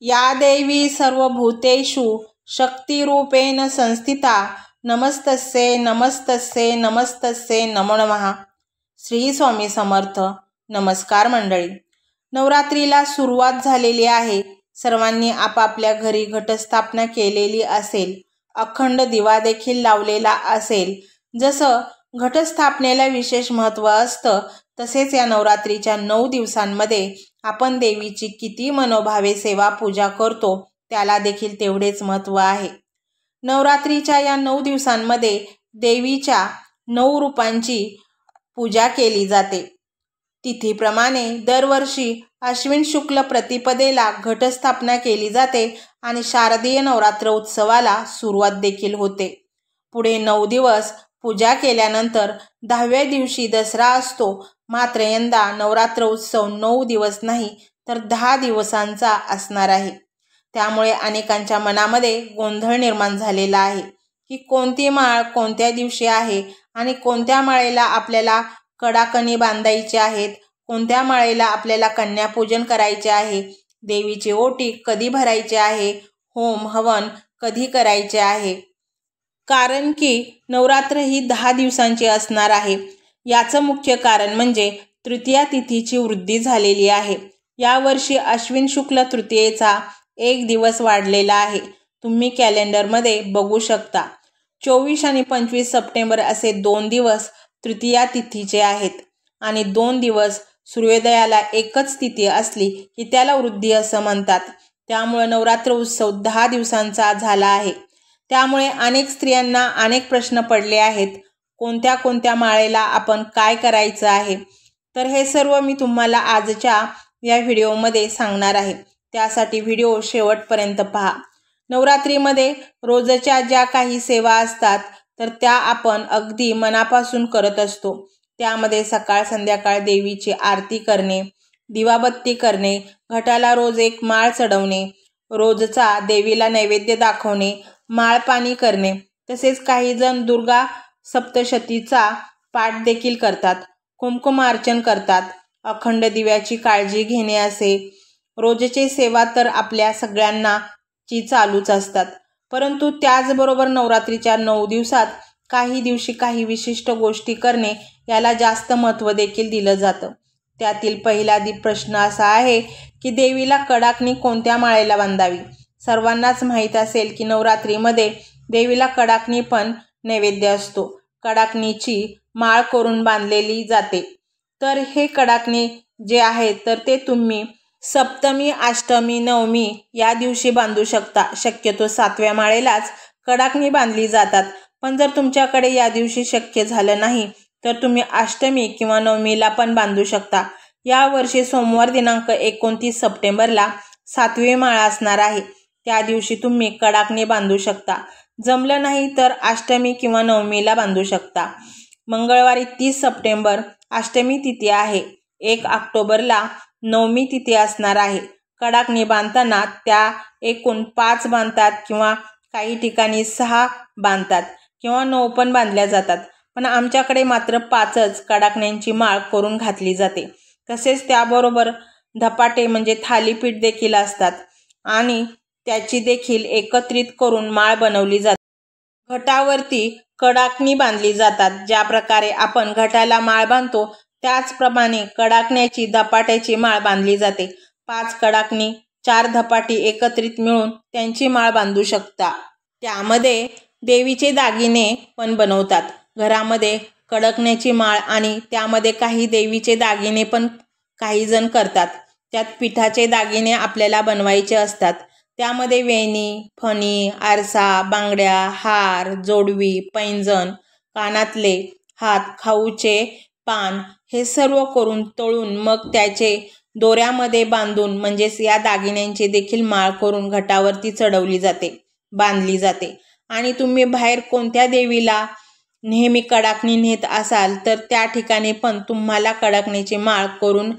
या देवी सर्वभूतेषु शक्तिरूपेण संस्थिता नमस्तस्ये नमस्तस्ये नमस्तस्ये नमो नमः। श्री स्वामी समर्थ। नमस्कार मंडळी, नवरात्रीला सुरुवात झालेली आहे। सर्वांनी आपापल्या घरी घटस्थापना केलेली असेल, अखंड दिवा देखील लावलेला असेल। जसं घटस्थापनेला विशेष महत्त्व असतं, तसेच या नवरात्रीच्या 9 दिवसांमध्ये आपण देवीची किती मनोभावे सेवा पूजा करतो त्याला देखील तेवढेच महत्त्व आहे। नवरात्रीच्या या 9 दिवसांमध्ये देवीच्या 9 रूपांची पूजा केली जाते। तिथीप्रमाणे दरवर्षी अश्विन शुक्ल प्रतिपदेला घटस्थापना केली जाते आणि शारदीय नवरात्र उत्सवाला सुरुवात देखील होते। पुढे 9 दिवस पूजा केल्यानंतर 10व्या दिवशी दसरा असतो। मात्र यंदा नवरात्र उत्सव 9 दिवस नाही तर 10 दिवसांचा असणार आहे। त्यामुळे अनेकांच्या मनामध्ये गोंधळ निर्माण झालेला आहे की कोणती माळ कोणत्या दिवशी आहे आणि कोणत्या माळेला आपल्याला कडाकणी बांधायची आहेत, कोणत्या माळेला आपल्याला कन्यापूजन करायचे आहे, देवीची ओटी कधी भरायची आहे, होम हवन कधी करायचे आहे। कारण की नवरात्र ही 10 दिवसांची असणार आहे। याचं मुख्य कारण म्हणजे तृतीया तिथीची वृद्धी झालेली आहे। यावर्षी अश्विन शुक्ल तृतीयेचा 1 दिवस वाढलेला आहे। तुम्ही कॅलेंडरमध्ये बघू शकता 24 आणि 25 सप्टेंबर असे 2 दिवस तृतीया तिथीचे आहेत आणि 2 दिवस सूर्योदयाला एकच तिथी असली की त्याला वृद्धी असं म्हणतात। त्यामुळे नवरात्र उत्सव 10 दिवसांचा झाला आहे। त्यामुळे अनेक स्त्रियांना अनेक प्रश्न पडले आहेत, कोणत्या कोणत्या माळेला आपण काय करायचं आहे। तर हे सर्व मी तुम्हाला आजच्या या व्हिडिओमध्ये सांगणार आहे। त्यासाठी व्हिडिओ शेवटपर्यंत पहा। नवरात्रीमध्ये रोजच्या ज्या काही सेवा असतात तर त्या आपण अगदी मनापासून करत असतो। त्यामध्ये सकाळ संध्याकाळ देवीची आरती करणे, दिवाबत्ती करणे, घटाला रोज एक माळ चढवणे, रोजचा देवीला नैवेद्य दाखवणे, माळपाणी करणे, तसेच काही जण दुर्गा सप्तशतीचा पाठ देखील करतात, कुंकुमार्चन करतात, अखंड दिव्याची काळजी घेणे असे रोजचे सेवा तर आपल्या सगळ्यांना ची चालूच असतात। परंतु त्याचबरोबर नवरात्रीच्या 9 दिवसात काही दिवशी काही विशिष्ट गोष्टी करणे याला जास्त महत्त्व देखील दिलं जातं। त्यातील पहिला प्रश्न असा आहे की देवीला कडाकणी कोणत्या माळेला बांधावी। सर्वांनाच माहीत असेल की नवरात्रीमध्ये देवीला कडाकणी पण नैवेद्य असतो। कडाकणीची माळ करून बांधलेली जाते। तर हे कडाकणी जे आहे तर ते तुम्ही सप्तमी, अष्टमी, नवमी या दिवशी बांधू शकता। शक्यतो 7व्या माळेलाच कडाकणी बांधली जातात, पण जर तुमच्याकडे या दिवशी शक्य झालं नाही तर तुम्ही अष्टमी किंवा नवमीला पण बांधू शकता। या वर्षी सोमवार दिनांक 29 सप्टेंबरला 7वी माळ असणार आहे। त्या दिवशी तुम्ही कडाकणी बांधू शकता। जमलं नाही तर अष्टमी किंवा नवमीला बांधू शकता। मंगळवारी 30 सप्टेंबर अष्टमी तिथी आहे। 1 ऑक्टोबरला नवमी तिथी असणार आहे। कडाकणी बांधताना त्या एकूण 5 बांधतात किंवा काही ठिकाणी 6 बांधतात किंवा 9 पण बांधल्या जातात, पण आमच्याकडे मात्र 5च कडाकण्यांची माळ करून घातली जाते। तसेच त्याबरोबर धपाटे म्हणजे थालीपीठ देखील असतात आणि त्याची देखील एकत्रित करून माळ बनवली जाते। घटावरती कडाकणी बांधली जातात। ज्या प्रकारे आपण घटाला माळ बांधतो त्याचप्रमाणे कडाकण्याची धपाट्याची माळ बांधली जाते। 5 कडाकणी 4 धपाटी एकत्रित मिळून त्यांची माळ बांधू शकता। त्यामध्ये देवीचे दागिने पण बनवतात। घरामध्ये कडाकण्याची माळ आणि त्यामध्ये काही देवीचे दागिने पण काही जण करतात। त्यात पिठाचे दागिने आपल्याला बनवायचे असतात। त्यामध्ये वेणी, फणी, आरसा, बांगड्या, हार, जोडवी, पैंजण, कानातले, हात खाऊचे पान हे सर्व करून तळून मग त्याचे दोऱ्यामध्ये बांधून म्हणजेच या दागिन्यांची देखील माळ करून घटावरती चढवली जाते, बांधली जाते। आणि तुम्ही बाहेर कोणत्या देवीला नेहमी कडाकणी नेत असाल तर त्या ठिकाणी पण तुम्हाला कडाकणीची माळ करून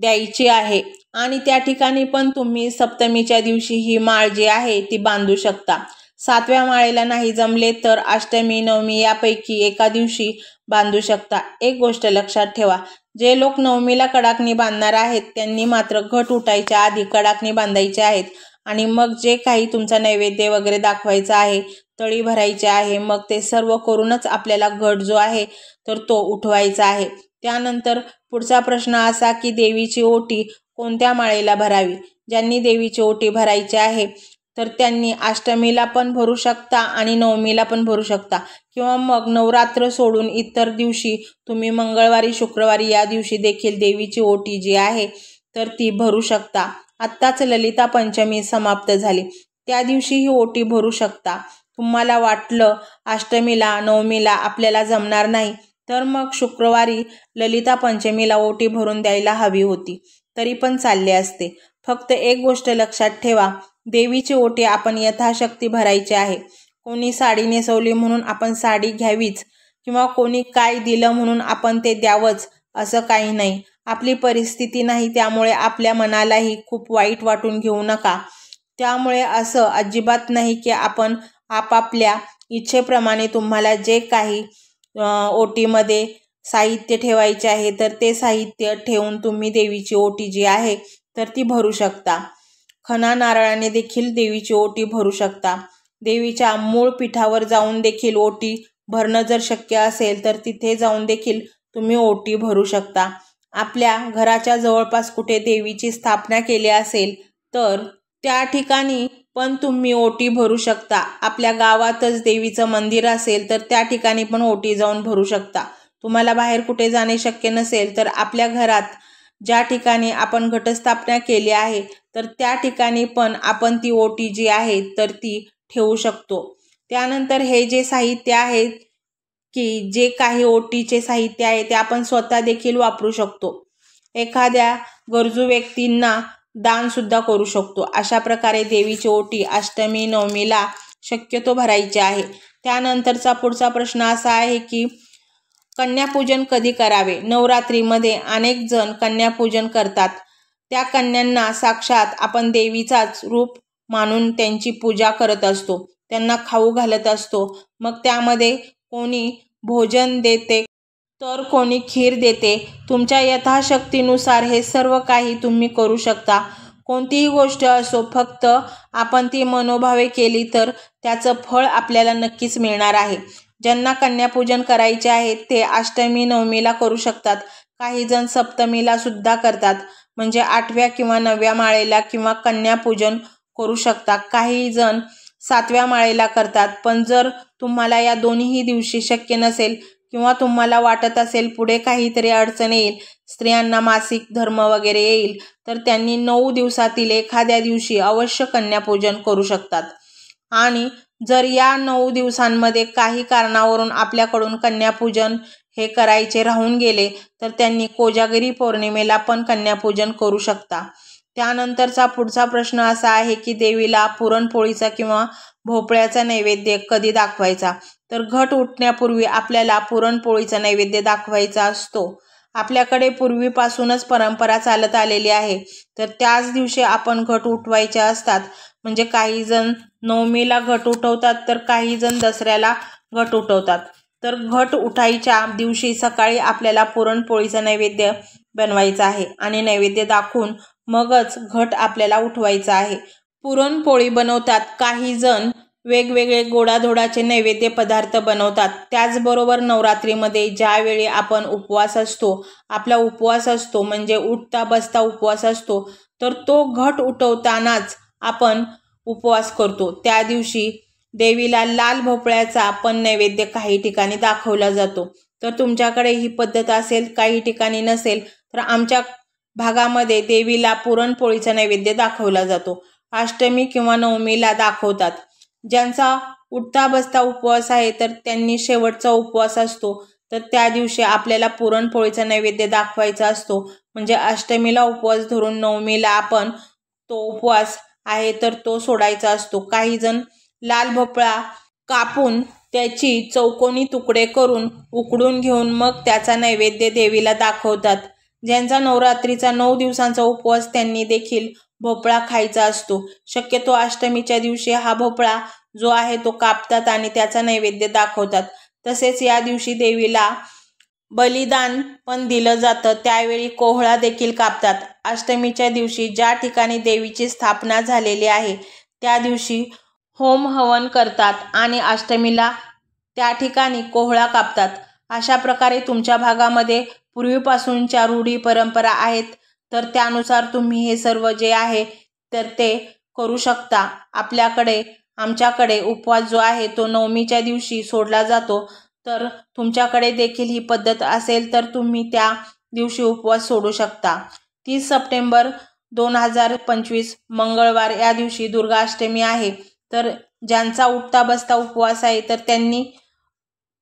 द्यायची आहे आणि त्या ठिकाणी पण तुम्ही सप्तमीच्या दिवशी ही माळ जी आहे ती बांधू शकता। 7व्या माळेला नाही जमले तर अष्टमी नवमी यापैकी एका दिवशी बांधू शकता. एक गोष्ट लक्षात ठेवा, जे लोक नवमीला कडाकणी बांधणार आहेत त्यांनी मात्र घट उठायच्या आधी कडाकणी बांधायची आहेत आणि मग जे काही तुमचा नैवेद्य वगैरे दाखवायचा आहे, तळी भरायची आहे, मग ते सर्व करूनच आपल्याला घट जो आहे तर तो उठवायचा आहे. त्यानंतर पुढचा प्रश्न असा की देवीची ओटी कोणत्या माळेला भरावी. ज्यांनी देवीची ओटी भरायची आहे तर त्यांनी अष्टमीला पण भरू शकता आणि नवमीला पण भरू शकता, किंवा मग नवरात्र सोडून इतर दिवशी तुम्ही मंगळवारी शुक्रवारी या दिवशी देखील देवीची ओटी जी आहे तर ती भरू शकता. आत्ताच ललिता पंचमी समाप्त झाली, त्या दिवशी ही ओटी भरू शकता. तुम्हाला वाटलं अष्टमीला नवमीला आपल्याला जमणार नाही तर मग शुक्रवारी ललिता पंचमीला ओटी भरून द्यायला हवी होती तरी पण चालले असते. फक्त एक गोष्ट लक्षात ठेवा, देवीची ओटी आपण यथाशक्ती भरायची आहे. कोणी साडी नेसवली म्हणून आपण साडी घ्यावीच किंवा कोणी काय दिलं म्हणून आपण ते द्यावंच असं काही नाही. आपली परिस्थिती नाही त्यामुळे आपल्या मनालाही खूप वाईट वाटून घेऊ नका. त्यामुळे असं अजिबात नाही की आपण आपापल्या इच्छेप्रमाणे तुम्हाला जे काही ओटीमध्ये साहित्य ठेवायचे आहे तर ते साहित्य ठेवून तुम्ही देवीची ओटी जी आहे तर ती भरू शकता. खणा नारळाने देखील देवीची ओटी भरू शकता. देवीच्या मूळ पीठावर जाऊन देखील ओटी भरणं जर शक्य असेल तर तिथे जाऊन देखील तुम्ही ओटी भरू शकता. आपल्या घराच्या जवळपास कुठे देवीची स्थापना केली असेल तर त्या ठिकाणी पण तुम्ही ओटी भरू शकता. आपल्या गावातच देवीचं मंदिर असेल तर त्या ठिकाणी पण ओटी जाऊन भरू शकता. तुम्हाला बाहेर कुठे जाणे शक्य नसेल तर आपल्या घरात ज्या ठिकाणी आपण घटस्थापना केली आहे तर त्या ठिकाणी पण आपण ती ओटी जी आहे तर ती ठेवू शकतो. त्यानंतर हे जे साहित्य आहे की जे काही ओटीचे साहित्य आहे ते आपण स्वतः देखील वापरू शकतो. एखाद्या गरजू व्यक्तींना दान सुद्धा करू शकतो. अशा प्रकारे देवीची ओटी अष्टमी नवमीला शक्यतो भरायची आहे. त्यानंतरचा पुढचा प्रश्न असा आहे की कन्यापूजन कधी करावे. नवरात्रीमध्ये अनेक जण कन्यापूजन करतात. त्या कन्यांना साक्षात आपण देवीचाच रूप मानून त्यांची पूजा करत असतो, त्यांना खाऊ घालत असतो. मग त्यामध्ये कोणी भोजन देते तर कोणी खीर देते. तुमच्या यथाशक्तीनुसार हे सर्व काही तुम्ही करू शकता. कोणतीही गोष्ट असो, फक्त आपण ती मनोभावे केली तर त्याचं फळ आपल्याला नक्कीच मिळणार आहे. ज्यांना कन्यापूजन करायचे आहे ते अष्टमी नवमीला करू शकतात. काही जण सप्तमीला सुद्धा करतात, म्हणजे 8व्या किंवा 9व्या माळेला किंवा कन्यापूजन करू शकता. काही जण 7व्या माळेला करतात. पण जर तुम्हाला या दोन्ही दिवशी शक्य नसेल किंवा तुम्हाला वाटत असेल पुढे काहीतरी अडचण येईल, स्त्रियांना मासिक धर्म वगैरे येईल, तर त्यांनी 9 दिवसातील एखाद्या दिवशी अवश्य कन्यापूजन करू शकतात. आणि जर या 9 दिवसांमध्ये काही कारणावरून आपल्याकडून कन्यापूजन हे करायचे राहून गेले तर त्यांनी कोजागिरी पौर्णिमेला पण कन्यापूजन करू शकता. त्यानंतरचा पुढचा प्रश्न असा आहे की देवीला पुरणपोळीचा किंवा भोपळ्याचा नैवेद्य कधी दाखवायचा. तर घट उठण्यापूर्वी आपल्याला पुरणपोळीचा नैवेद्य दाखवायचा असतो. आपल्याकडे पूर्वीपासूनच परंपरा चालत आलेली आहे. तर त्याच दिवशी आपण घट उठवायचे असतात. म्हणजे काही जण नवमीला घट उठवतात तर काही जण दसऱ्याला घट उठवतात. तर घट उठायच्या दिवशी सकाळी आपल्याला पुरणपोळीचा नैवेद्य बनवायचा आहे आणि नैवेद्य दाखवून मगच घट आपल्याला उठवायचा आहे. पुरणपोळी बनवतात, काही जण वेगवेगळे गोडाधोडाचे नैवेद्य पदार्थ बनवतात. त्याचबरोबर नवरात्रीमध्ये ज्यावेळी आपण उपवास असतो, आपला उपवास असतो म्हणजे उठता बसता उपवास असतो, तर तो घट उठवतानाच आपण उपवास करतो. त्या दिवशी देवीला लाल भोपळ्याचा पण नैवेद्य काही ठिकाणी दाखवला जातो. तर तुमच्याकडे ही पद्धत असेल, काही ठिकाणी नसेल, तर आमच्या भागामध्ये देवीला पुरणपोळीचा नैवेद्य दाखवला जातो. अष्टमी किंवा नवमीला दाखवतात. ज्यांचा उठता बसता उपवास आहे तर त्यांनी शेवटचा उपवास असतो, तर त्या दिवशी आपल्याला पुरणपोळीचा नैवेद्य दाखवायचा असतो. म्हणजे अष्टमीला उपवास धरून नवमीला आपण तो उपवास आहे तर तो सोडायचा असतो. काही जण लाल भोपळा कापून त्याची चौकोनी तुकडे करून उकडून घेऊन मग त्याचा नैवेद्य देवीला दाखवतात. ज्यांचा नवरात्रीचा 9 दिवसांचा उपवास त्यांनी देखील भोपळा खायचा असतो. शक्यतो अष्टमीच्या दिवशी हा भोपळा जो आहे तो कापतात आणि त्याचा नैवेद्य दाखवतात। तसेच या दिवशी देवीला बलिदान पण दिलं जातं, त्यावेळी कोहळा देखील कापतात। अष्टमीच्या दिवशी ज्या ठिकाणी देवीची स्थापना झालेली आहे त्या दिवशी होम हवन करतात आणि अष्टमीला त्या ठिकाणी कोहळा कापतात। अशा प्रकारे तुमच्या भागामध्ये पूर्वीपासूनच्या रूढी परंपरा आहेत, तर त्यानुसार तुम्ही हे सर्व जे आहे तर ते करू शकता। आमच्याकडे उपवास जो आहे तो नवमीच्या दिवशी सोडला जातो, तर तुमच्याकडे देखील ही पद्धत असेल तर तुम्ही त्या दिवशी उपवास सोडू शकता। 30 सप्टेंबर 2025 मंगळवार या दिवशी दुर्गाष्टमी आहे, तर ज्यांचा उठता बसता उपवास आहे तर त्यांनी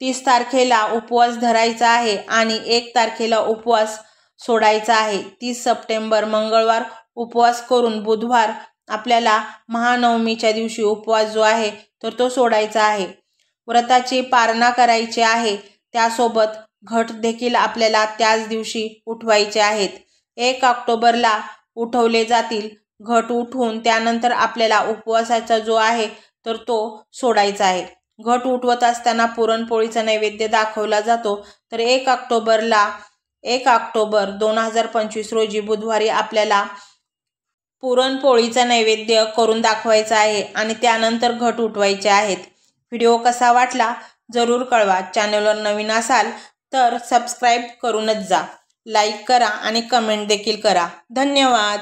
30 तारखेला उपवास धरायचा आहे आणि 1 तारखेला उपवास सोडायचा आहे। 30 सप्टेंबर मंगळवार उपवास करून बुधवार आपल्याला महानवमीच्या दिवशी उपवास जो आहे तर तो सोडायचा आहे। व्रताची पारणा करायची आहे, त्यासोबत घट देखील आपल्याला त्याच दिवशी उठवायचे आहेत। 1 ऑक्टोबरला उठवले जातील घट उठवून त्यानंतर आपल्याला उपवासाचा जो आहे तर तो सोडायचा आहे। घट उठवत असताना पुरणपोळीचा नैवेद्य दाखवला जातो, तर 1 ऑक्टोबर 2025 रोजी बुधवारी आपल्याला पुरणपोळीचा नैवेद्य करून दाखवायचा आहे आणि त्यानंतर घट उठवायचे आहेत। व्हिडिओ कसा वाटला जरूर कळवा। चॅनलवर नवीन असाल तर सबस्क्राईब करूनच जा, लाईक करा आणि कमेंट देखील करा। धन्यवाद।